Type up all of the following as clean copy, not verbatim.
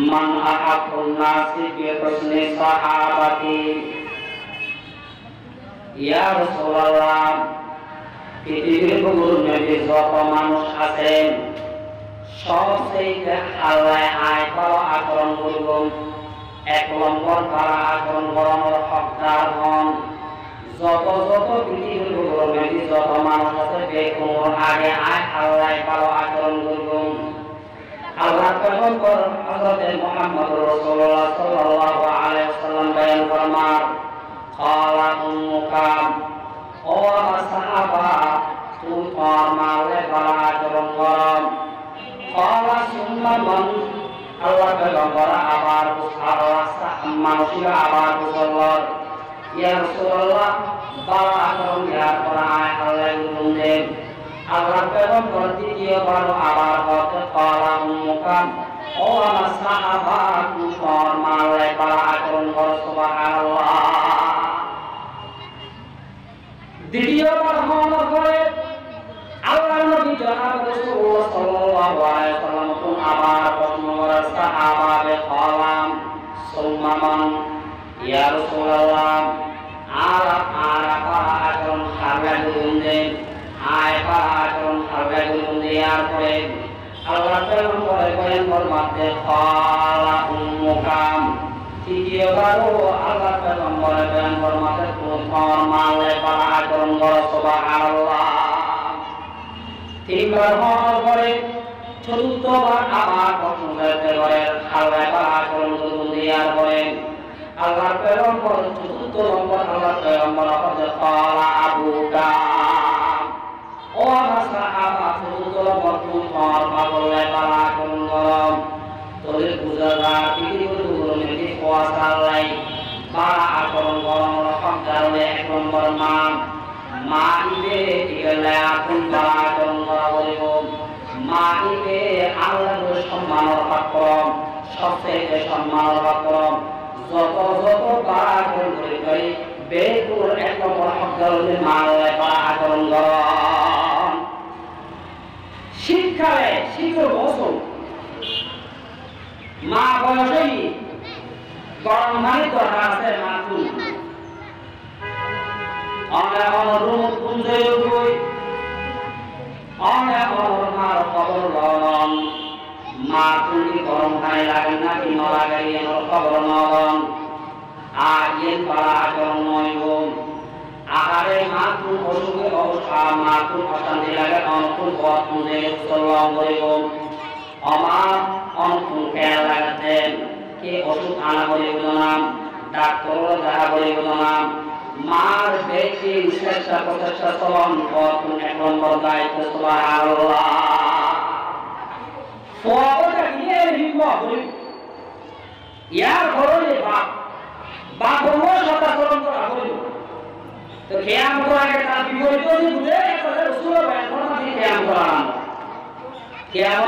মান আহাকুন নাসি বি হুসনি সাহাবাতি। ইয়া রাসূলুল্লাহ, পৃথিবীর বুকে যত মানুষ আছেন সবচেয়ে আল্লাহ আয় ভালো আচরণ করব, এক নম্বর তারা আচরণ করানোর হকদার হন। যত যত পৃথিবীর বুকে যত মানুষ আছে বেকুমোর আগে আয় আল্লাহ ভালো আচরণ করব। আল্লাহ পয়গম্বর হযরত মুহাম্মদ রাসূলুল্লাহ সাল্লাল্লাহু আলাইহি ওয়াসাল্লাম বয়ান ফরমান, ক্বালা উম্মুকা, ও আমার সাহাবা, তুমি তোমার মালে ভালো আচরণ করো। ক্বালা সুম্মা মান, আল্লাহ পয়গম্বর আবার মানুষরা আবার বললেন, ইয়া রাসূলুল্লাহ, ভালো আচরণ দেওয়ার পর আয় আল্লাহ হুকুম দেন। আল্লাহ পয়গম্বর দ্বিতীয়বার আবার বলতে, ক্বালা উম্মুকা, ও আমার সাহাবা, তুমি তোমার মালে ভালো আচরণ করো। সুবহানাল্লাহ। দ্বিতীয়বার হওয়ার পরে আল্লাহর নবী জনাব রাসূলুল্লাহ সাল্লাল্লাহু আলাইহি ওয়াসাল্লাম আবার প্রশ্ন করেন, সাহাবায়ে ক্বালাম সুম্মা মান, ইয়া রাসূলুল্লাহ, আর আচরণ হারবে দেন, আয় পারা আচরণ হারবে দেওয়ার পরে আল্লাহ পয়গম্বর বলেন ফরমাতে, ক্বালা উম্মুকা, তৃতীয়বারও আল্লাহ পয়গম্বর বলেন ফরমাতে, তোমার মালে পারা আচরণ করো। সুবহানাল্লাহ। তিনবার হওয়ার পরে চতুর্থবার আবার প্রশ্ন করতে করেন, আল্লাহ পারা আচরণ দেওয়ার পরে আল্লাহ পয়গম্বর চতুর্থ নম্বর আল্লাহ পয়গম্বর বলেন, ক্বালা আবুকা, ও আমার সাহাবা, চতুর্থ নম্বর তোমার মালে পারা আচরণ করো। তোদের বুঝারা পৃথিবীর উপরে কোয়াশালাই পারা আচরণ করানোর কারণে এক নম্বর মা ইবে এগুলা আপন পারা আচরণ করা বলিব। মা ইবে আল্লাহর সম্মানের পাত্র, সবচেয়ে সম্মানের পাত্র। যত যত পারা আচরণ করে করি বেকুর এক নম্বর শব্দের মালে পারা আচরণ কর। শীতকালে শীতের মৌসুম, মা বয়সেই গরম পানি দরকার আছে। মা তুল অনেক রুম কুঞ্জে উঠবই, অনেক মার খবর লন। মা তুমি গরম পানি লাগে না কি নলাগে এর খবর নন। আর এর পালা আচরণ নইব। আহারে মা তুমি অসুখে অবস্থা, মা তুমি অশান্তি লাগে অনুকূল পথ কুঞ্জে উচ্চলন করিব। আমার অনুকূল খেয়াল লাগাতেন কে ওষুধ আনা বলিব না, ডাক্তার দেখা বলিব না। মার ব্যক্তি চেষ্টা প্রচেষ্টা চলন এক নম্বর দায়িত্ব। সুবহানাল্লাহ। ইয়ার ঘরে বাপ সদা চলন করা বলিব তো খেয়াল করাকে তার বিপরীত বুঝে রসুল খেয়াল করা খেয়াল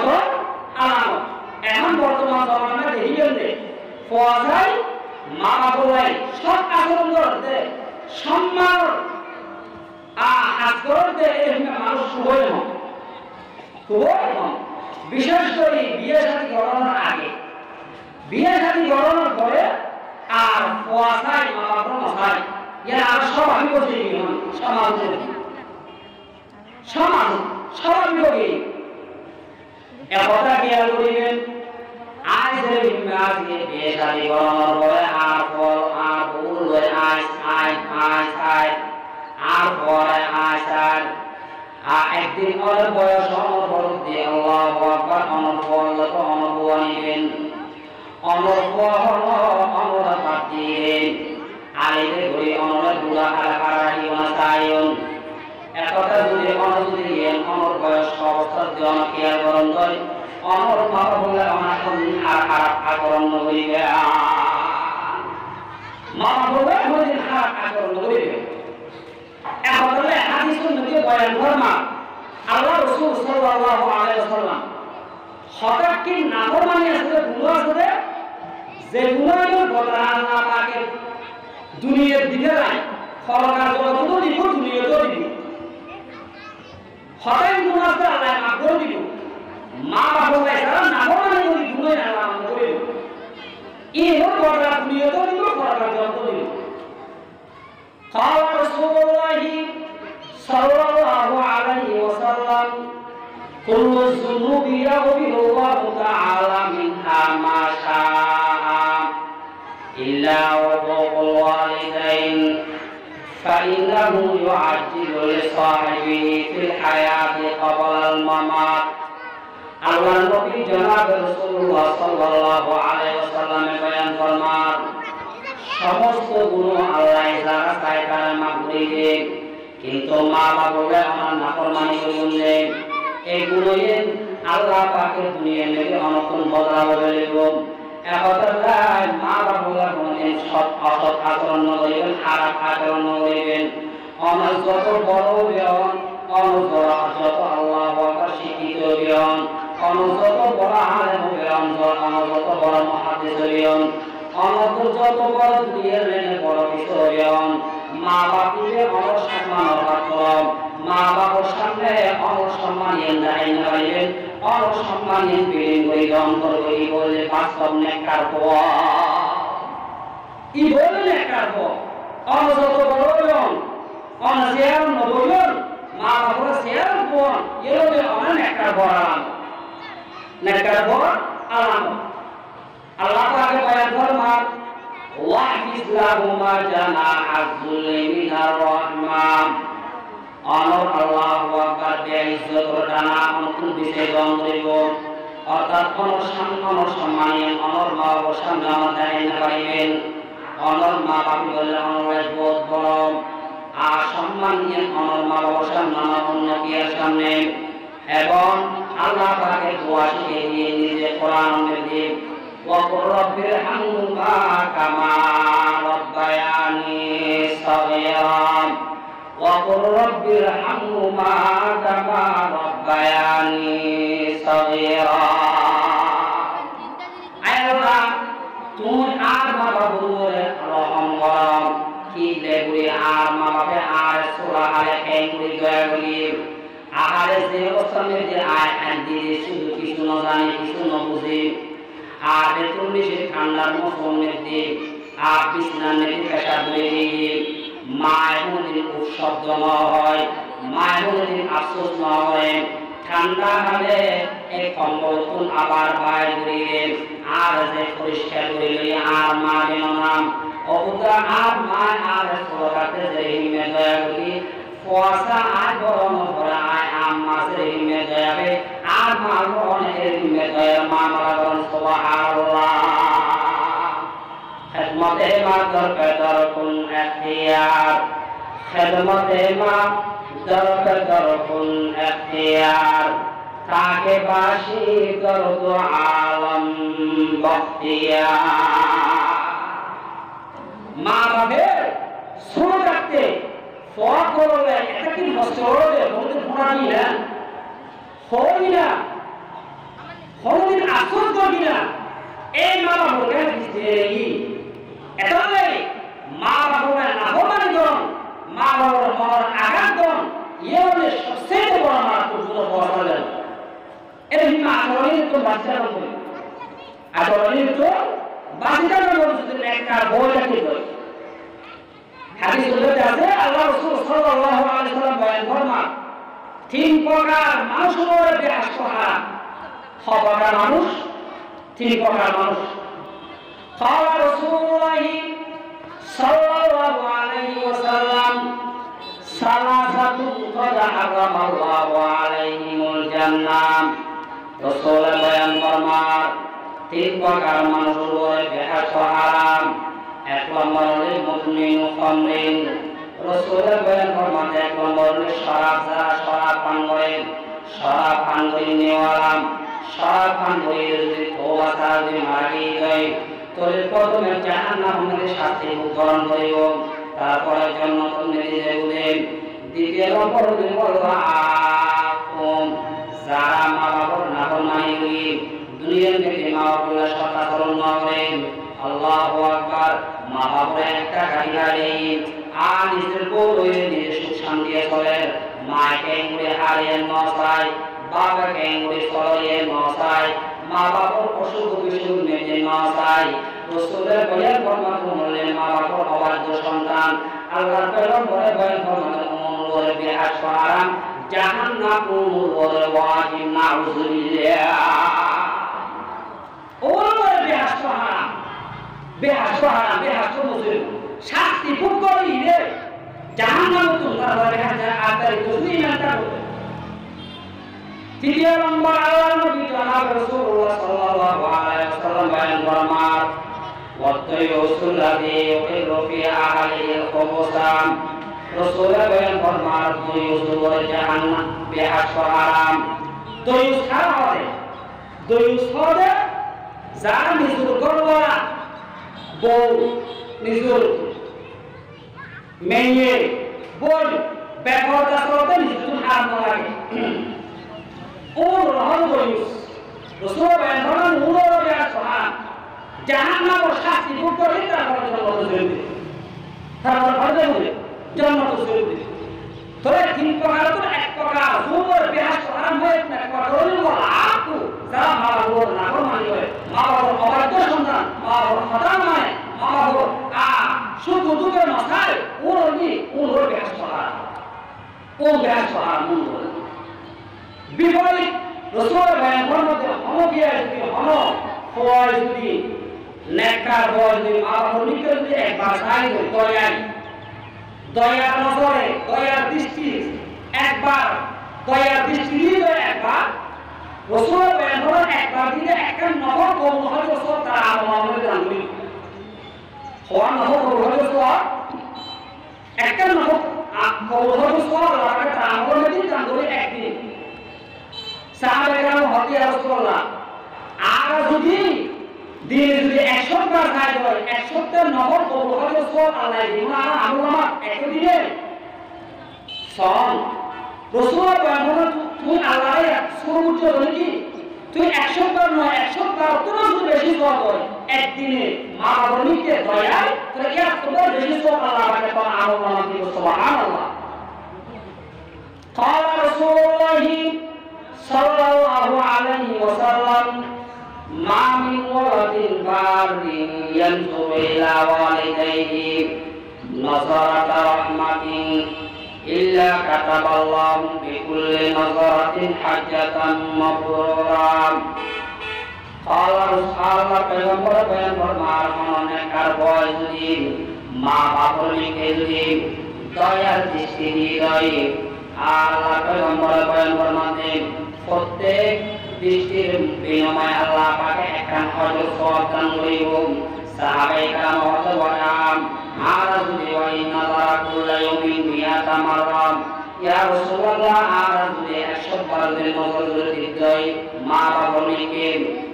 আলাম। এখন বর্তমান জমানায় দেখিবেন যে পয়সায় মা বাবাই সব আচরণ করতে সম্মান আচরণ মানুষ শুভই হন, শুভই হন। বিশেষ করে বিয়ে শাদী করানোর আগে, বিয়ে শাদী করানোর পরে আর পয়সায় মা বাবার মশাই এরা আর সব আমি বলছি সমাজ সমাজ সব আমি বলি একথা খেয়াল করিবেন। আজ আজকে বিয়ে শাদী করানোর পরে আর পর আর ভুল হয়ে আর পরে একদিন অনেক বয়স অনর্বর দিয়ে আল্লাহু আকবার অনর্বর নিবেন। অনর্বর দিবেন আলিদের ঘুরে অনরের বুড়া হারাহারি চাইন। একথা যদি অনদিন অনর বয়স অবস্থার জন খেয়াল করণ করে অনর বাবা বলে আমার আর খারাপ আচরণ করিবে, মা বলে কোনদিন খারাপ আচরণ করিবে। এখন হাদিস নবী বয়ান ফরমা আল্লাহ রাসূল সাল্লাল্লাহু আলাইহি ওয়াসাল্লাম হঠাৎ কি নাফরমানি আছে, গুনাহ আছে, যে গুনাহের বদলা আল্লাহ পাকের দুনিয়ার দিকে নাই ফরকার জগৎ দিব, দুনিয়াতেও দিব। হঠাৎ গুনাহ আছে আল্লাহ মাফ করে দিব। মা বাবা যারা নাফরমানি করি গুনাহ আল্লাহ মাফ করে দিব। ইহো করা দুনিয়াতে দিব করা যত দিব قال رسول الله صلى الله عليه وسلم كل الذنوب يغفر الله تعالى منها ما شاء إلا عقوق الوالدين فإنه يعجل لصاحبه في الحياة قبل الممات আল্লাহর নবী জনাব রাসূলুল্লাহ সাল্লাল্লাহু আলাইহি ওয়াসাল্লাম বয়ান ফরমান সমস্ত গুনাহ আল্লাহ যারা চায় তারা মাফ করে দেন কিন্তু মা বাবা আমার নাফরমানি করলে এই গুনাহে আল্লাহ পাকের দুনিয়ার মধ্যে অনন্তন বদলাব বলিব একতার মা বাবা কোনদিন সৎ অসৎ আচরণ করিবেন খারাপ আচরণ করিবেন অনর যত বড় বিয়ন অনর যত আল্লাহ আকবার শিক্ষিত বিয়ন অনর যত বড় আলেম বিয়ন অনর যত বড় মুহাদ্দিস বিয়ন অনর যত বড় দুনিয়ার মধ্যে বড় কিছু বিয়ন মা বাবাকে অনর সম্মান করব মা বাবার সামনে অনর সম্মানিয়ে দাঁড়াই রাখবেন অনর সম্মানিয়ে বিলীন করে অন্তর করে বলে বাস্তব নেককার হওয়া ই বলে নেককার হওয়া অনর যত বড় বিয়ন অনর জিয়ার নবয়ন মা বাবার জিয়ার কোন এরবে অনর নেককার বড়ান নেককার বড় আলাম আল্লাহ পাকের বয়ান ফরমান ওয়াহিজ লাহুমা জানাহাজ যুল্লি মিনার রাহমান অনর আল্লাহু আকবার দেয়া ইজ্জতের ডানা অনুকূল বিষয় গ্রহণ করিব অর্থাৎ অনর সম্মানীয় অনর মা বাবার সামনে আমাদের এনে পাইবেন অনর মা বাবা বললে অনর বোধ বড় আর সম্মানীয় অনর মা বাবার সামনে অন্য বিয়ের সামনে এবং আল্লাহ পাকের দোয়া শিখে দিয়ে নিজে কোরআন দিয়ে وقل رب ارحمهما كما ربياني صغيرا وقل رب ارحمهما كما ربياني صغيرا আল্লাহ তুমি আর মা বাবার রহম করো কি দেবুরি আর মা বাবা আর সূরা আলে কাইমুরি দয়া করি আর যে অবস্থানে যে আয় দিয়ে শুধু কিছু না জানি কিছু না বুঝি আর তুমি সে ঠান্ডার মৌসুমের দিন আর বিছানার নেই পেশা ধরে দিয়ে মায়ের মধ্যে উৎসব না হয় মায়ের মধ্যে আফসোস না হয় ঠান্ডা কালে এই কম্বল আবার বাইরে ঘুরিয়ে আর যে পরিষ্কার করে নিয়ে আর মা নাম অবুদা আর মা আর সরকারতে যে হিমে দয়া করি কুয়াশা আর গরম ভরা আয় আম মাছের হিমে দয়াবে আর মাল অনেকের হিমে দয়া মা মারা সুবহানাল্লাহ খিদমতে মা দরকার কোন ইখতিয়ার খিদমতে মা দরকার কোন ইখতিয়ার তাকে বাসি দরদ আলম বখতিয়ার মা বাবার শুনে রাখতে ফোন করলে এটা কি নষ্ট হবে বলতে ফোনানি না হই না হই আসল করি না এই মা বাবাকে দিই এটা মা বাবার নাফরমানি করুন মা বাবার মনের আঘাত করুন ইয়ে হলে সবচেয়ে বড় মারাত্মক বড় এটা মা আচরণের তো বাচ্চারা বলে আচরণের তো বাচ্চারা বলে একটা বইটা কি বলে হাদিস বলতে আছে আল্লাহ রাসূল সাল্লাল্লাহু আলাইহি ওয়াসাল্লাম বলেন ফরমান তিন প্রকার মানুষের বিনাশ করা প্রকার মানুষ তিন প্রকার মানুষ قال رسول الله صلى الله عليه وسلم ثلاثة قد حرم الله عليهم الجنة রাসূল বয়ান ফরমান তিন প্রকার মানুষের বিনাশ হারাম এক নম্বর হলো মুমিন মুমিন রাসূলের বয়ান ফরমান এক নম্বর হলো শরাব যারা শরাব পান করে শরাব পান করে নেওয়ালাম শরাব পান করে যদি তওবা করে মারা যায় তাহলে প্রথমে জাহান্নামের শাস্তি গ্রহণ করিব তারপরে জান্নাত নিয়ে যাবে দ্বিতীয় নম্বর হলো যারা মা বাবার নাফরমানি করে দুনিয়ার মধ্যে মা বাবার সাথে আচরণ না করে আল্লাহু আকবার মা বাবার একটা গাড়ি আর নিজের বউ নিজের সুখ শান্তি করে মাকে মুড়ে হারিয়ে নসাই বাবাকে মুড়ে সরিয়ে নসাই মা বাবার অসুখ বিসুখ মেনে নসাই রাসূলের বয়ান ফরমাতে বললেন মা বাবার অবাধ্য সন্তান আল্লাহর পয়গম্বরের বয়ান ফরমাতে ওমর বিহাস হারাম জাহান্নাম ওমর ওয়াজিব নাউযুবিল্লাহ ওমর বিহাস হারাম বেহাস মুসলিম শাস্তি ভোগ করিলে জাহান্নামে তোমরা দেখা যায় আদায় তুমি ইমানটা করবে তৃতীয় নম্বর আল্লাহর নবী জনাব রাসূলুল্লাহ সাল্লাল্লাহু আলাইহি ওয়াসাল্লাম বয়ান ফরমান ওয়াতাইয়ুসুল্লাযী ইউকিরু ফি আহলিল খুবুসাম রাসূলের বয়ান ফরমান দুইয়ুসুল জাহান্নাম বেহাস হারাম দুইয়ুস হারাম হবে দুইয়ুস হবে যারা নিজুর করবা বউ নিজুর মেয়ে বোন ব্যবহারটা করতে নিজুর হারাম লাগে ওর রহম করিস রাসূল বয়ান ফরমান ওর বেহাস হারাম জাহান্নাম ও শাস্তি ভোগ করে তারপর জান্নাতে যাবে তারপর ভালো হবে জান্নাতে যাবে তবে তিন প্রকার তো এক প্রকার ওর বেহাস হারাম হয় না করলে বলা আপু যারা মা বাবার না মানি হয় মা বাবার অবাধ্য সন্তান মা বাবার কথা নয় মা বাবার শুধু দুটো নয় ওর বেহাস হারাম ও বেহাস হারাম বিপরীত রাসূল বয়ান ফরমাতে হনবিয়া যদি হন হয় যদি নেককার হয় যদি মা বাবার নিকট যদি একবার চাই দয়ার নজরে দয়ার দৃষ্টি একবার দয়ার দৃষ্টি দিলে একবার রাসূল বয়ান ফরমান একবার দিলে একটা নফল কবুল হয় রাসূল তার আমলে দান করি হওয়া নফল কবুল হয় রাসূল একটা নফল কবুল হয় রাসূল আল্লাহ তার আমলে দান করি একদিন সাহাবায়ে কেরাম হতে রাসূলুল্লাহ আর যদি দিনে যদি 100 বার কাজ হয় 100 টা নফল কবুল হয় রাসূল আল্লাহ দিন আর আমলনামা একদিনে সন রাসূল বলেন তুই আল্লাহর সর্বোচ্চ বলে কি তুই 100 বার নয় 100 বার তোর যদি বেশি সওয়াব হয় একদিনে মা বাবাকে দয়া তোর কি তোর বেশি সওয়াব আল্লাহ পাকে তোর আমলনামা দিব সুবহানাল্লাহ قال رسول الله صلى الله عليه وسلم ما من ولد بار ينظر إلى والديه نظرة رحمة إلا كتب الله بكل نظرة حجة مبرورا قال رسول پیغمبر بیان فرمار নেককার বয় যদি মা বাবার নিকে যদি দয়ার দৃষ্টি দিয়ে আল্লাহ পেগম্বর বয়ান ফরমাতে প্রত্যেক দৃষ্টির বিনিময়ে আল্লাহ পাকে একটা হযরত সওয়াব দান করিব সাহাবায়ে কেরাম হযরত বয়ান আর যদি ওই নাযারা কুল্লা ইয়াউমিন মিয়াতা মাররাম ইয়া রাসূলুল্লাহ আর যদি 100 বার যদি নজর দিই মা বাবার নিকে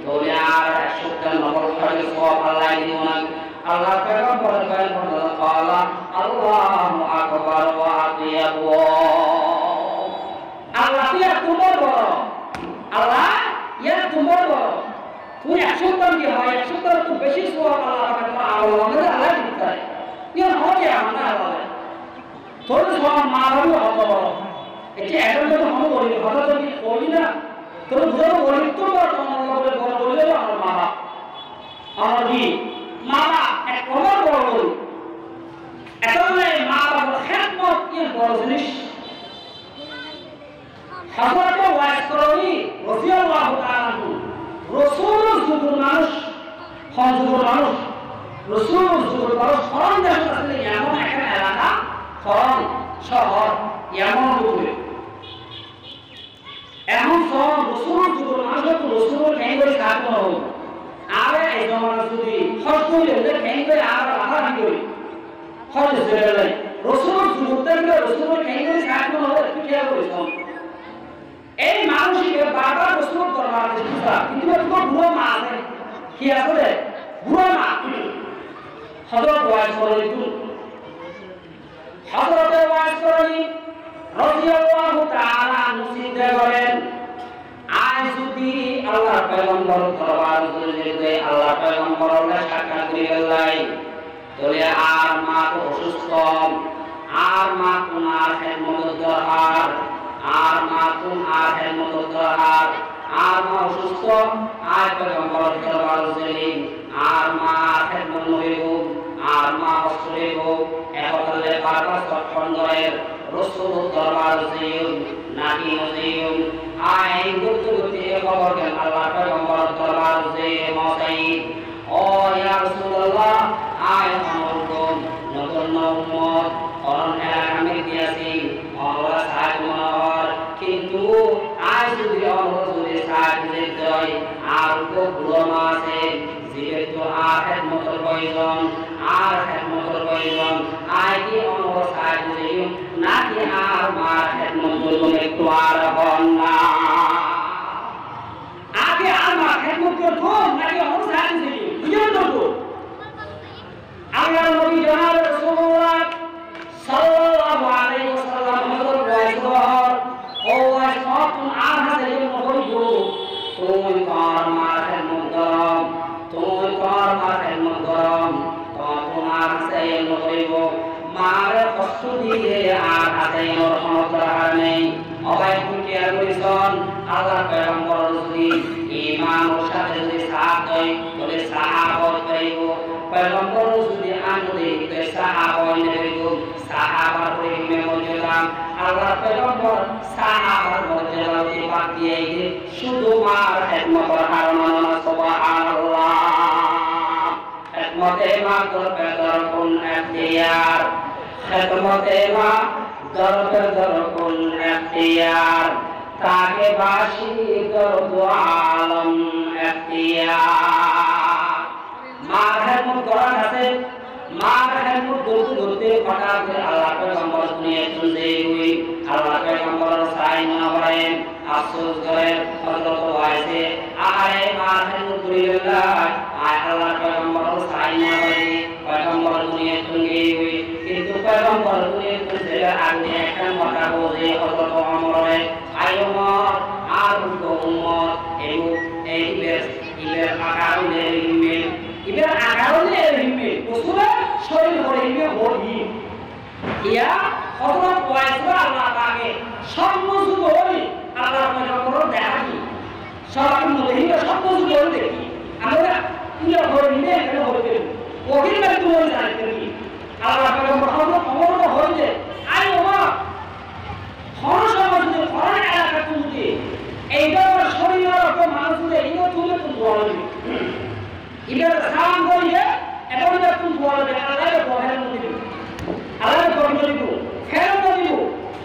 তাহলে আর 100 টা নফল হযরত সওয়াব আল্লাহ দিব না আল্লাহ পেগম্বর বয়ান ফরমাতে ক্বালা আল্লাহু আকবার ওয়া আতিয়াবু আল্লাহ ইয়া তোমার বড় আল্লাহ ইয়া তোমার বড় তুমি 100 বার কি হয় 100 বার তো বেশি সওয়াব আল্লাহ পাকে তোমার আমলে আল্লাহ দিতে ইয়া হবে আমরা আল্লাহ তোর সওয়াব মা বাবা হত বড় এটি এখন তো हम বলি কথা তো কি বলি না তোর বড় বলি তো তোমার বড় বলে আমার মা বাবা আমার কি মা বাবা এক বড় বলি এতলে মা বাবার খেদমত কি বড় জিনিস হযরত ওয়াইসরনি রাদিয়াল্লাহু তাআলা রাসূল যুগের মানুষ যুগের মানুষ রাসূল যুগের মানুষ ফরন দেশ আসলে এমন একটা এলাকা ফরন শহর এমন রূপে এমন শহর রাসূল যুগের মানুষ তো রাসূল কেন করে কাজ করো আরে এই জমানা যদি খরচ হইলে কেন করে আর আধা করি খরচ হয়ে যায় রাসূল যুগের রাসূল কেন করে কাজ করো একটু খেয়াল করিস এই মানুষকে বারবার রাসূল দরবারে যেতে কিন্তু তো বুড়ো মা আছে কি আছে বুড়ো মা হযরত ওয়াইসরনি রাদিয়াল্লাহু তাআলা মুসিদে করেন আজ যদি আল্লাহ পয়গম্বর দরবারে যেতে আল্লাহ পয়গম্বরকে সাক্ষাৎ করিবে লাই তাহলে আর মা তো অসুস্থ আর মা কোনার খেদমত দরকার আর মা কোন আর খেদমত দরকার আর মা অসুস্থ আর পয়গম্বর দরবারে যেতে আর মা পয়গম্বরের রাসূল দরবার যাইও নাকি নজিও আই গুরুতে খবর দেন আল্লাহ পয়গম্বর দরবার যাইও মসাই ও ইয়া রাসূলুল্লাহ আই অনুরোধ নতুন উম্মত অরণ এলাকা দিয়েছি আমরা সাহায্য মনোহর কিন্তু আজ যদি অনুরোধ যদি সাহায্য দেয় আর তো গুরুম আছে যেহেতু আর খেদমতের প্রয়োজন আর খেদমতের প্রয়োজন আই কি অনুরোধ সাহায্য দিও নাকি আর মার খেদমত করবো একটু আর হন না আগে আর মার খেদমত করবো নাকি অনুরোধ সাহায্য দিও দুজন করবো আল্লাহর নবী জনাব রাসূলুল্লাহ সাল্লাল্লাহু আলাইহি ওয়াসাল্লাম হযরত ওয়াইসর ও ওয়াইসর তুমি আর হাতে মতো তুমি কার মার খেদমত করো তুমি কার মার খেদমত করো তোমার হাতে মতো মার কষ্ট দিয়ে আর হাতে রহমত করার নেই অবাই কুটিয়া কইছন আল্লাহ পয়গম্বর যদি ঈমান ও সাথে যদি সাথ দেয় বলে সাহাবত করিব পয়গম্বর যদি আনন্দে তে সাহাবত নেব সাহাবার প্রেমে মজলাম আল্লাহ পয়গম্বর সাহাবার মজলাতে বাদ দিয়ে শুধু মার খেদমত করার মাননা সুবহানাল্লাহ খেদমতে মা দরকার কোন এখতিয়ার খেদমতে মা দরকার কোন এখতিয়ার তাকে বাসি দরদ আলম এখতিয়ার মার খেদমত করার আছে মার খেদমত করতে হঠাৎ আল্লাহ পয়গম্বর দুনিয়ায় চলে গই আল্লাহ পয়গম্বর সাই না করেন আফসোস করেন হযরত ওয়াইসে আরে মার খেদমত করিলা আয় আল্লাহ পয়গম্বর সাই না করে পয়গম্বর দুনিয়ায় চলে গই কিন্তু পয়গম্বর দুনিয়ায় চলে আগে একটা কথা বলে হযরত ওমরে আয় ওমর আর উম্মত এই বের আকারে ইমেল ইবের আকারে ইমেল উসুলে শরীর করে ইমেল হই ইয়া হযরত ওয়াইসরা আল্লাহ পাকে সম্মুখ হই আল্লাহ পয়গম্বর দেখাই সব মধ্যে সম্মুখ হই দেখি আমরা ইয়া হই নিয়ে কেন হইতে ওহির মানে তুমি জানতে কি আল্লাহ পয়গম্বর হযরত ওমর হই যে আই ওমর হর সমাজ যে হর এলাকা তুমি এইটা শরীরের উপর মানুষদের ইও তুলে তুমি বলবি ইবের সালাম করিয়ে এখন তুমি বলবে আল্লাহর বহের মধ্যে আল্লাহর বহের মধ্যে ফের মধ্যে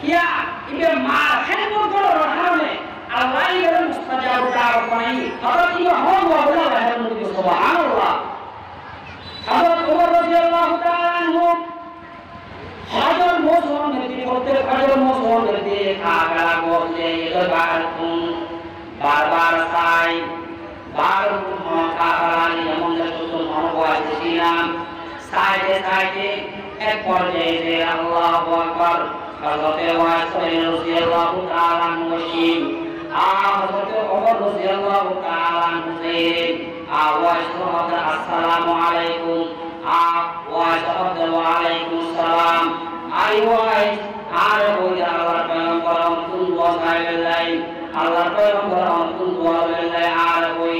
কিয়া ইবের মা খেদমত করার কারণে আল্লাহ ইবের মুস্তাজাব দাওয়াত বানাই হযরত ইয়া হন ওয়া বহের মধ্যে সুবহানাল্লাহ হযরত ওমর রাদিয়াল্লাহু তাআলা আনহু হাজার মোসন নেতি করতে হাজার মোসন নেতি কাগা বলতে এবার বারবার সাই বার কাবারানি এমন যত মনোবাদ ছিলাম সাইডে সাইডে এক পর্যায়ে আল্লাহু আকবার হযরত ওয়াইস রাদিয়াল্লাহু তাআলা মুশিম হযরত ওমর রাদিয়াল্লাহু তাআলা মুশিম ওয়াইস আসসালামু আলাইকুম ওয়াইস ওয়া আলাইকুম সালাম আই ওয়াইস আর ওই আল্লাহর পয়গম্বর তুল ওয়াসাইলাই আল্লাহর পয়গম্বর তুল ওয়াসাইলাই আর ওই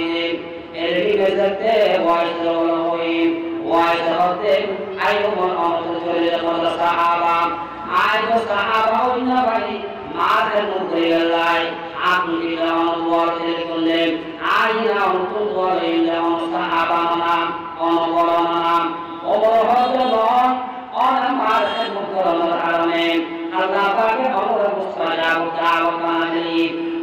এরবি বেজতে ওয়াইস হই ওয়াইস হতে আই ওমর আমল করে যখন সাহাবা আই তো সাহাবা হই না ভাই মাদের মধ্যে লাই আপনি যখন ওয়াইস করলেন আই না তুল ওয়াসাইলাই সাহাবা নাম অনুবরণ নাম ওমর হযরত আমার খেদমত করার কারণে আল্লাহ পাকে আমার মুস্তাজাব দাওয়াত বানালি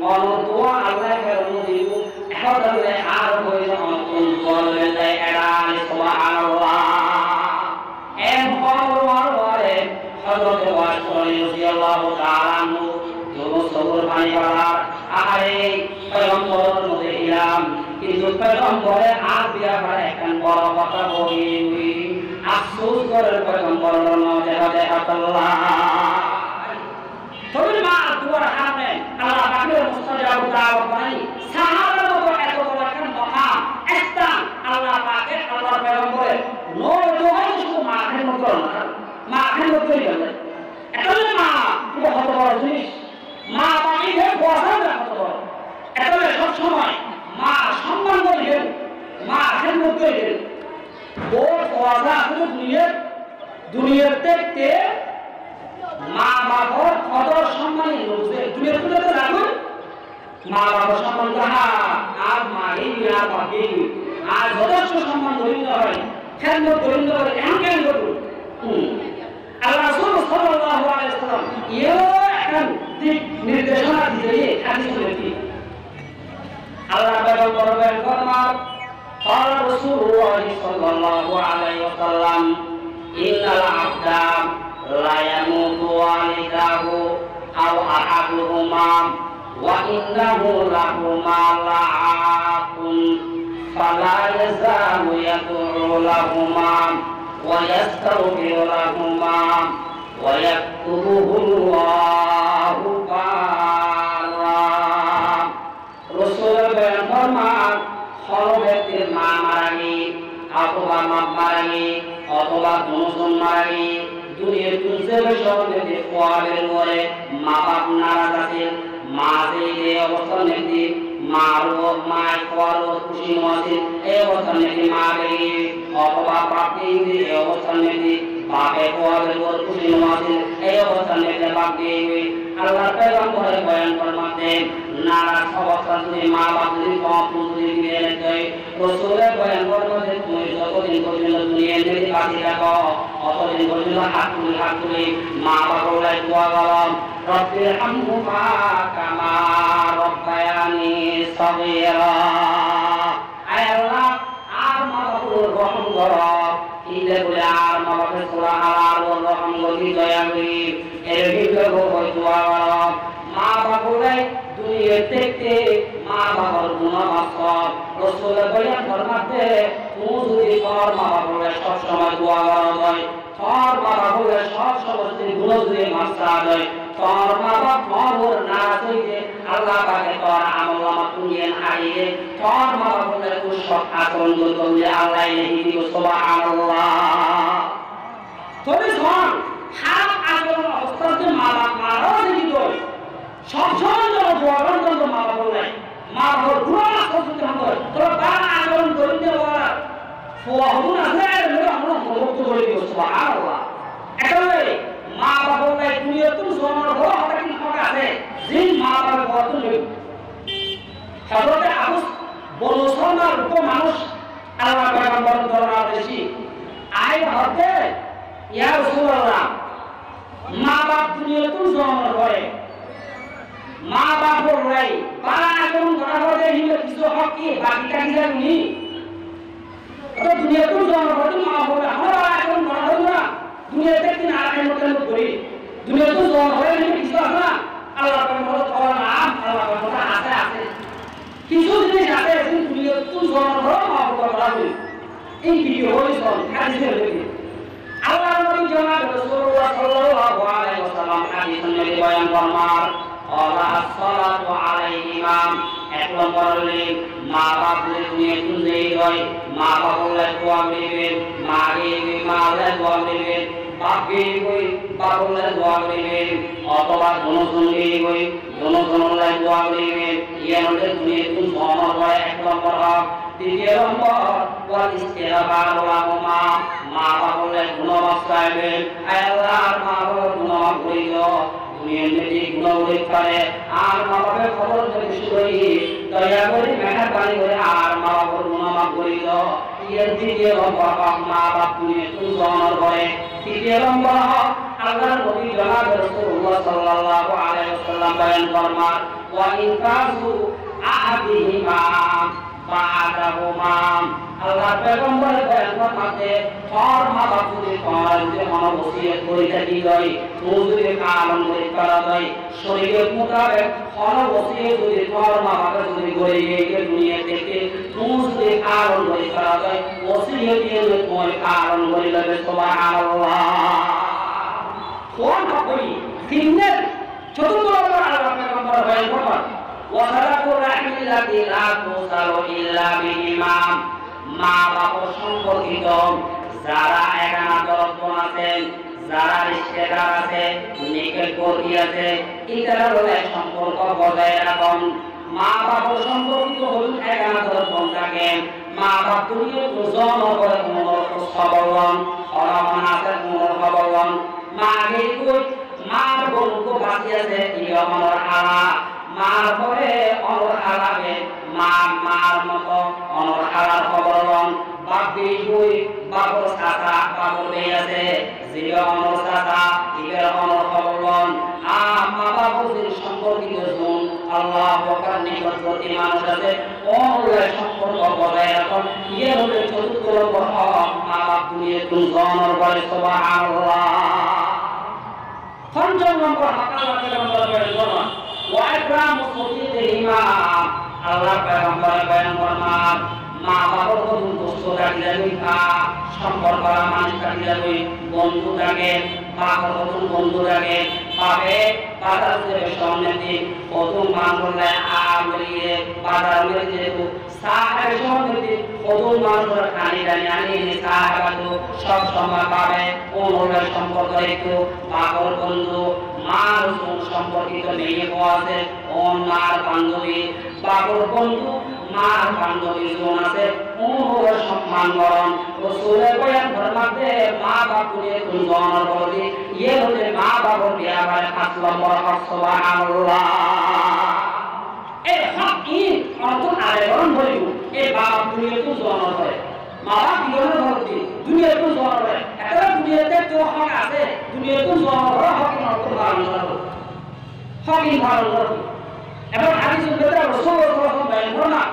অনু দোয়া আল্লাহ করু দিব এহদালে আর হইল অন্তন বললে এরা সুবহানাল্লাহ এম পরওয়ারে হযরত রাসূলুল্লাহ তাআলা নু দুনো সবর পানি করার আরে পয়গম্বরের মধ্যে ইলাম কিন্তু পয়গম্বরে আর বিয়া করে একখান বড় কথা বলি আফসোস করার পয়গম্বর নজে আল্লাহ তুমি মা দুয়ার হাতে আল্লাহ পাকের মুস্তাজাব দাওয়াত বানাই সাহাবার মতো এত বড় একটা মকাম একটা আল্লাহ পাকের আল্লাহর পয়গম্বরের নয় দোহাই শুধু মা খেদমত করো না মা খেদমত করি গেলে এতলে মা তুমি কত বড় জিনিস মা বাকিদের বসার কত বড় এতলে সব সময় মা সম্মান করিবেন মা খেদমত করিবেন ওর ওয়াজা আসলে দুনিয়ার দেখতে মা বাবার কদর সম্মানী লোক যে দুনিয়ার মধ্যে তো রাখুন মা বাবার সম্মান করা আর মা এই আর বাকি আর যথেষ্ট সম্মান ধরিতে হয় খেয়াল ধরিতে হয় এমন কেন করুন আল্লাহ রাসূল সাল্লাল্লাহু আলাইহি ওয়াসাল্লাম ইও এখন দিক নির্দেশনা দিয়ে হাদিস বলেছি আল্লাহ পয়গম্বর বলেন ফরমান قال رسول الله صلى الله عليه وسلم إن العبد لا يموت والده أو أحدهما وإنه لهما لعاق فلا يزال يدعو لهما ويستغفر لهما ويكتبه الله بارا رسول الله ব্যক্তির মা মারানি অথবা বাপ মারানি অথবা দুজন মারানি দুনিয়ার তুলসে বসে কোয়ালের পরে মা বাপ নারাজ আছেন মা যে অবস্থা নেই মারও মা কোয়ালও খুশি আছেন এই অবস্থা নেই মা বেরি অথবা বাপকে এই অবস্থা নেই বাপে কোয়ালের পর খুশি আছেন এই অবস্থা নেই বাপ দিয়ে আল্লাহ পয়গম্বর বয়ান ফরমাতেন নারাজ অবস্থা যদি মা বাপ যদি কম যদি দিয়ে দেয় রাসূলের বয়ান ফরমাতে তুমি যতদিন পর্যন্ত দুনিয়ার মধ্যে বাঁচি থাকো অতদিন পর্যন্ত হাত তুলে মা বাবার দোয়া করো রব্বির হামহুমা কামা রব্বায়ানি সগীরা আয় আল্লাহ আর মা বাবার রহম করো ইলে বলে আর মা বাবার সূরা আর রহম করি দয়া করি এর ভিতরে বই দোয়া করো মা বাবার দুনিয়া দেখতে মা বাবার গুনাহ সব রাসূলের বয়ান ফরমাতে তুমি যদি কর মা বাবার সব সময় দোয়া করো হয় তোর মা বাবার সব সমস্ত গুনাহ যদি মাফ হয় তোর মা বাপ মর না হইতে আল্লাহ পাকে তোর আমলনামা তুলিয়ে হারিয়ে তোর মা বাবার তুই সব আচরণ করলে আল্লাহ নেহি দিব সুবহানাল্লাহ তবে শোন খারাপ আচরণ অবস্থাতে মা বাপ মারাও দিত সব সময় যেন দোয়ার জন্য মা বাবা নাই মা বাবার গুনাহ করতে হবে তোর বাবা আচরণ করতে বলা ফওয়াহুন আছে আমরা মুক্ত করে দিব সুবহানাল্লাহ একেবারে মা বাবা নাই দুনিয়া তুমি জন্মের বড় হঠাৎ কি খবর আছে জিন মা বাবার কত নেই হযরতে আবু বনু সালমার রূপ মানুষ আল্লাহ পয়গম্বর দরবার বেশি আই হতে ইয়া রাসূলুল্লাহ মা বাপ দুনিয়া তুমি জন্মের পরে মা বাবার নাই পালা এখন ধরা পড়ে হিলে কিছু হক কি বাকিটা কি জানি তো দুনিয়া তুমি জন্মের পরে মা বাবা আমরা এখন ধরা পড়ে না দুনিয়াতে তিন আড়াই মতন করি দুনিয়া তো জন্ম হয়ে হিলে কিছু আছে না আল্লাহ পয়গম্বর খাওয়া না আল্লাহ পয়গম্বর আছে কিছু জিনিস আছে দুনিয়া তুমি জন্মের পরে মা বাবা রাখবে এই ভিডিও হইছে হাদিসের ভিতরে আল্লাহ নবী জনাব রাসূলুল্লাহ সাল্লাল্লাহু আলাইহি ওয়াসাল্লাম হাদিসে নবী বয়ান ফরমান আল্লাহ সাল্লাল্লাহু আলাইহি ইমাম এক নম্বর হলে মা বাপ দুনিয়া তুলে হয় মা বাবার দোয়া নেবেন মা রে মায়ের দোয়া নেবেন বাপকে কই বাবার দোয়া নেবেন অথবা জনসংগে কই জনসংগে দোয়া নেবেন ইয়ানলে দুনিয়া তুম সমর হয় এক নম্বর হক দ্বিতীয় নম্বর ওয়াল ইস্তিগফার লাহুমা মা বাবার গুনাহ চাইবেন আল্লাহ মা বাবার গুনাহ করিল দুনিয়ার মধ্যে গুনাহ উল্লেখ করে আর মা বাবার খবর যদি শুনি দয়া করে মেহেরবানি করে আর মা বাবার গুনাহ মাফ করিল এর দ্বিতীয় নম্বর হক মা বাপ দুনিয়া তুম সমর করে তৃতীয় নম্বর হক আল্লাহর নবী জনাব রাসূলুল্লাহ সাল্লাল্লাহু আলাইহি ওয়াসাল্লাম বয়ান ফরমান ওয়া ইনকাসু আহাদিহিমা বাদাহুমা আল্লাহ পয়গম্বর বয়ান ফরমাতে তোর মা বাপ যদি তোর যে মনোবসিয়ত করে থাকি লয় তুই যদি কারণ করে করা যায় শরীয়ত মোতাবেক মনোবসিয়ত যদি তোর মা বাপ যদি করে গিয়ে দুনিয়া থেকে তুই যদি কারণ করে করা যায় ওসিয়ত দিয়ে তুই কারণ করে লবে সুবহানাল্লাহ কোন করি তিনের চতুর্থ নম্বর আল্লাহ পয়গম্বর বয়ান ফরমান ওয়াসালাতুর রাহিলাতি লা তুসালু ইল্লা বিইমাম মা বাবা সম্পর্কিত যারা একানাদরত আছেন যারা রিশতেদার আছে নিকটবর্তী আছে ইতারা হলে সম্পর্ক বজায় রাখুন মা বাবা সম্পর্কিত হল একানাদরত থাকে মা বাবা দুনিয়া জন্ম করে কোন খবরন অরমান আছে কোন খবরন মা আগে কই মার বন্ধু বাঁচিয়েছে কি অমর হারা মার পরে অমর হারাবে মার মতো অমর হারার খবর লন বাপি বই বাবর সাথা বাবর আছে জিরো অমর সাথা ইবের অমর খবর লন মা বাবুদের সম্পর্কিত শুন আল্লাহ বকার নিকট প্রতি মানুষ আছে অমরের সম্পর্ক বজায় রাখুন ইয়ে হলে চতুর্থ নম্বর হক মা বাপ দুনিয়া তুমি জনর বলে সুবহানাল্লাহ পঞ্চম নম্বর হাকালাতে নম্বর বলেন ওয়াইকরাম মুসলিমিহিমা আল্লাহ পয়গম্বর বয়ান ফরমান মা বাবার প্রথম দোস্ত রাখলে সম্পর্ক মানুষ রাখলে বন্ধু থাকে বাবার প্রথম বন্ধু থাকে পাবে বাজার দেবে সামনে দিন প্রথম মান করলে আমরিয়ে বাজার মেরে যেহেতু সাহেব সামনে দিন প্রথম মান করে খানি জানি আনি সাহেব সব সময় পাবে অনুরাগ সম্পর্ক একটু বাবার বন্ধু মার সম্পর্কিত মেয়ে আছে মার বান্ধবী বাবার বন্ধু মার বান্ধবী জন আছে অনুরাগ সম্মান করন রাসূলের বয়ান ফরমাতে মা বাপ নিয়ে কোন জনর বলি ইয়ে হলে মা বাবার বিয়া করে 5 নম্বর হক সুবহানাল্লাহ এই হক কি অর্থ আরেকজন বলিব এই বাপ দুনিয়া তো জনর হয় মা বাপ বিগড়ে ভর্তি দুনিয়া তো জনর হয় এটা দুনিয়াতে তো হক আছে দুনিয়া তো জনর হক অর্থ ভালো হক ভালো এবং হাদিসের ভেতরে রাসূল সাল্লাল্লাহু আলাইহি ওয়াসাল্লাম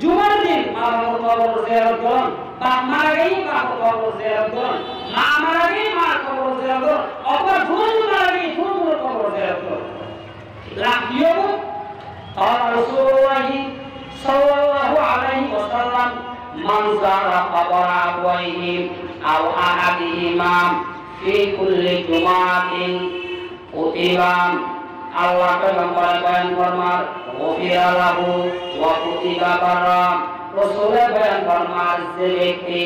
জুমার দিন মা বাবার কবর জিয়ারত করুন বাপ মারা গেলে বাবার কবর জিয়ারত করুন মা মারা গেলে মার কবর জিয়ারত করুন অথবা ঝুল মারা গেলে ঝুল কবর জিয়ারত করুন লাকিয়ু قال رسول الله صلى الله عليه وسلم من زار قبر أبويه أو أحدهما في كل جمعة كتب আল্লাহ পয়গম্বর বয়ান ফরমান গফিরা লাহু ওয়া কুতিবা বারা রাসূলের বয়ান ফরমান যে ব্যক্তি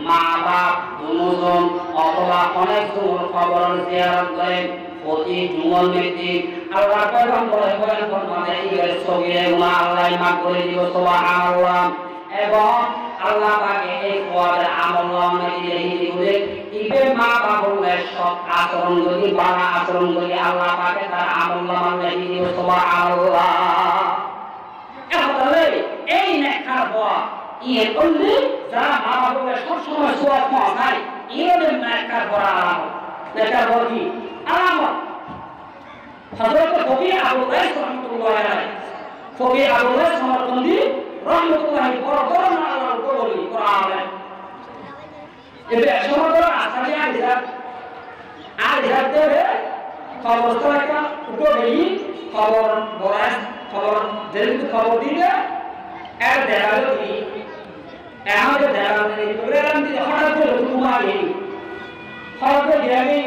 মা বাপ দুজন অথবা অনেক জনের কবর জিয়ারত করে প্রতি জুমার ব্যক্তি আল্লাহ পয়গম্বর বয়ান ফরমান এই সগীরে গুনাহ আল্লাহ মাফ করে দিবেন সুবহানাল্লাহ এবং আল্লাহ পাকে এই ওয়াদের আমল দিয়ে ইবে মা বাবার সব আচরণ করি বাড়া আচরণ করি আল্লাহ পাকে তার আমল নামায় দিয়ে সুবহানাল্লাহ তাহলে এই নেককার হওয়া ইয়ে করলে যারা মা বাবার সব সময় সওয়াব পায় ইয়ের নেককার করা আলামত নেককার কি আলামত হযরত ফকিহ আবু রাইস রাহমাতুল্লাহ আলাইহি ফকিহ আবু রাইস সমর্থনদি রাহমাতুল্লাহ বড় বড় আল্লাহর কবলি কোরআনে এবে সমগ্র আসামি আলিহাত দেবে খবর তো একটা উপরেই খবর বরাস খবর যেহেতু খবর দিলে এর দেখালো কি এখন যে দেখালো নেই প্রোগ্রাম দিয়ে হঠাৎ করে ঘুমাই হঠাৎ করে গেলেই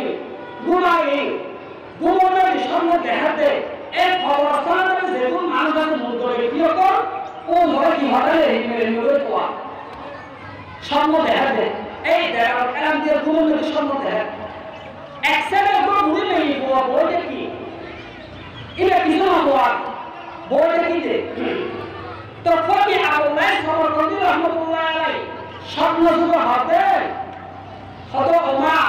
ঘুমানোর সামনে দেখাতে এই খবর সামনে যেহেতু মানুষ আছে মূল করে কি কর ও ধরে কি হঠাৎ মেরে মেরে পোয়া সামনে দেখাতে এই দেখালো কালাম দিয়ে ঘুমানোর সামনে দেখা এক সেকেন্ড করে ঘুরে নেই পোয়া বলে কি এটা কিছু না পোয়া বলে কি যে তো ফকি আল্লাহ সমর্থন রহমতুল্লাহ আলাইহি স্বপ্ন যুগ হতে কত ওমা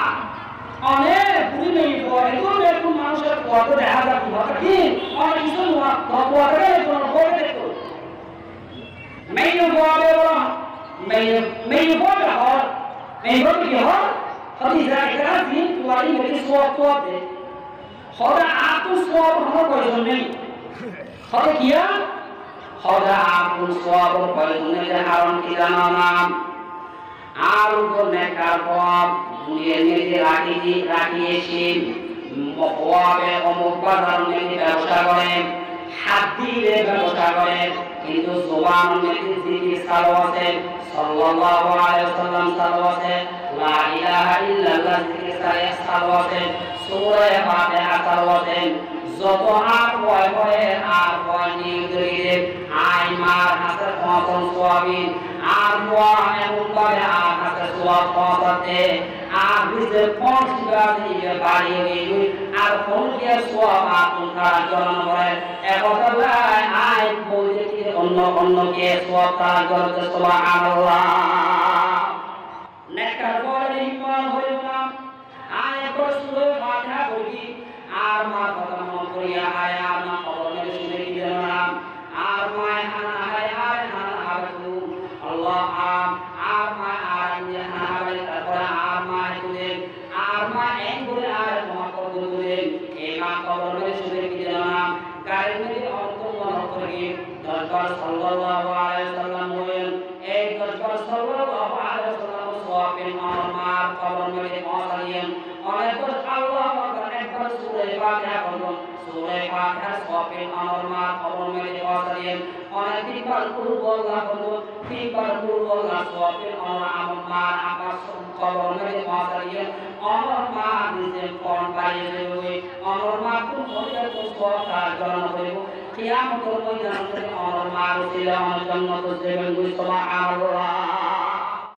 অনেক ঘুরে নেই পোয়া এরকম মানুষের কত দেখা যায় কি অনেক কিছু না পোয়া করে কোনো বলে দেখো মেয়ে পোয়া বলো মেয়ে পোয়া হয় মেয়ে বলে কি হয় হদি জায়গা দিন তুয়ারি মেরে সওয়াব তোয়া দে খোদা আপু সওয়াব হওয়ার প্রয়োজন নেই খোদা কিয়া খোদা আপু সওয়াব প্রয়োজন নেই কারণ কি জানো না আর উপর নেকার পথ দুনিয়া নিয়ে রাখিয়েছি মকওয়াবে অমুক বাজার নিয়ে ব্যবসা করেন হাত দিয়ে ব্যবসা করেন কিন্তু জবান নিয়ে জিকির চালু আছে সাল্লাল্লাহু আলাইহি ওয়াসাল্লাম চালু আছে লা ইলাহা ইল্লাল্লাহ জিকির চালু আছে সূরা ফাতিহা চালু আছে যত আর ভয় নিয়ে আই মার হাতে পৌঁছন সোয়াবিন আর ভয় এমন ভাবে আর হাতে সোয়াব পৌঁছাতে আর বিজে পৌঁছবা দিয়ে বাড়ি গেল আর কোন দিয়ে সোয়াব আপন তারা জন্ম করে একথা আই বলতে কি অন্য কে সোয়াব তারা করতে সুবহানাল্লাহ নেককার বলে ইমান হইল না আয় রাসূল ফাতিহা আর মা আর দিয়ে হানাবাড়ি তারপরে আর মা তুলেন আর মা এক করে আর মহাকর বললেন এই মা কবর মধ্যে শুনে কি জানাম গায়ের মধ্যে অন্তর্মন করে দরবার সাল্লাল্লাহু আলাইহি সাল্লাম বলেন এই দরবার সাল্লাল্লাহু আলাইহি সাল্লাম সওয়াবের আমার মা কবর মধ্যে পৌঁছালেন অনেক আল্লাহ আকবার একবার সূরা ফাতিহা পড়ুন সূরা ফাতিহা সওয়াবের আমার মা কবর মধ্যে পৌঁছালেন অনেক তিনবার কুল আল্লাহ পড়ুন তিনবার কুল আল্লাহ সওয়াবের আমার মা আমার কবর মধ্যে পৌঁছালেন আমার মা নিজে কোন বাইরে হয়ে আমার মা কোন মধ্যে তো সওয়াবটা গ্রহণ করব কিয়ামতের ময়দানে আমার মা রসিলা আমার জান্নাত দেবেন সুবহানাল্লাহ